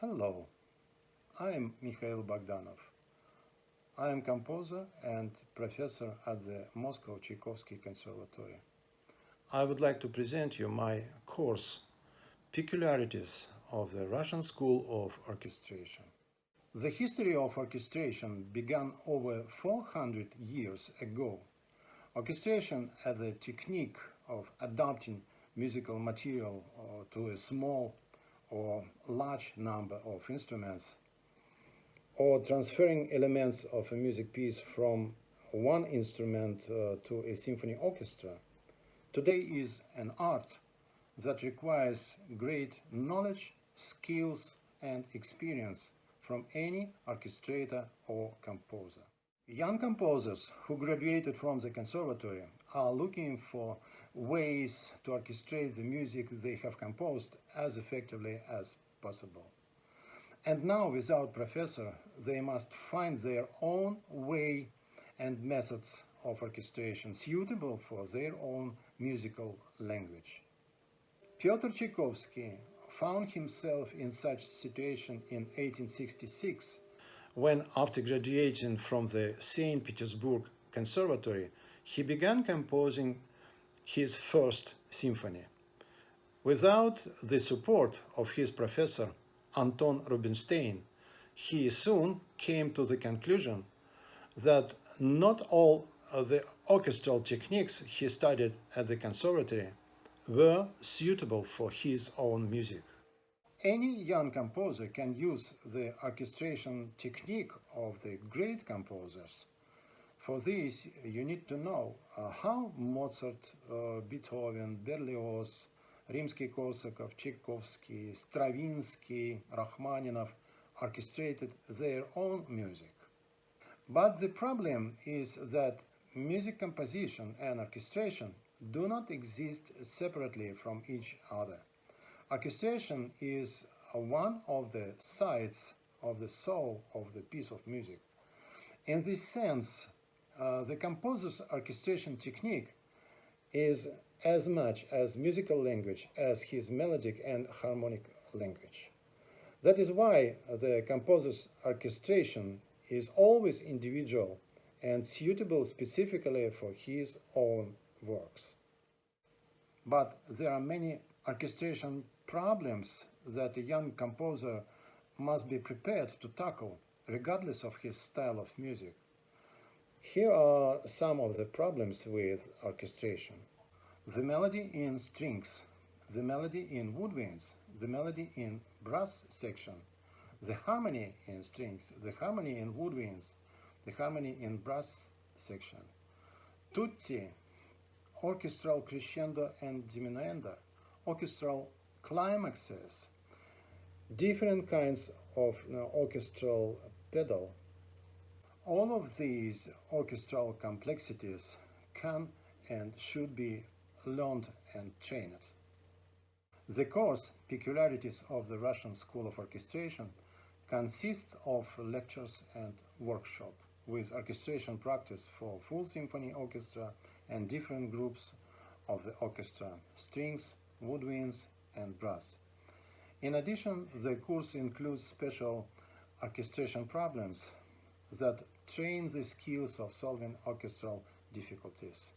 Hello, I am Mikhail Bogdanov. I am composer and professor at the Moscow Tchaikovsky Conservatory. I would like to present you my course, Peculiarities of the Russian School of Orchestration. The history of orchestration began over 400 years ago. Orchestration as a technique of adapting musical material to a small or large number of instruments, or transferring elements of a music piece from one instrument to a symphony orchestra, today is an art that requires great knowledge, skills, and experience from any orchestrator or composer. Young composers who graduated from the conservatory are looking for ways to orchestrate the music they have composed as effectively as possible. And now, without professor, they must find their own way and methods of orchestration suitable for their own musical language. Pyotr Tchaikovsky found himself in such situation in 1866, when, after graduating from the St. Petersburg Conservatory, he began composing his first symphony. Without the support of his professor, Anton Rubinstein, he soon came to the conclusion that not all the orchestral techniques he studied at the conservatory were suitable for his own music. Any young composer can use the orchestration technique of the great composers. For this, you need to know how Mozart, Beethoven, Berlioz, Rimsky-Korsakov, Tchaikovsky, Stravinsky, Rachmaninoff orchestrated their own music. But the problem is that music composition and orchestration do not exist separately from each other. Orchestration is one of the sides of the soul of the piece of music. In this sense, the composer's orchestration technique is as much as musical language as his melodic and harmonic language. That is why the composer's orchestration is always individual and suitable specifically for his own works. But there are many orchestration problems that a young composer must be prepared to tackle, regardless of his style of music. Here are some of the problems with orchestration. The melody in strings, the melody in woodwinds, the melody in brass section, the harmony in strings, the harmony in woodwinds, the harmony in brass section, tutti, orchestral crescendo and diminuendo, orchestral climaxes, different kinds of orchestral pedal. All of these orchestral complexities can and should be learned and trained. The course Peculiarities of the Russian School of Orchestration consists of lectures and workshop with orchestration practice for full symphony orchestra and different groups of the orchestra, strings, woodwinds, and brass. In addition, the course includes special orchestration problems that train the skills of solving orchestral difficulties.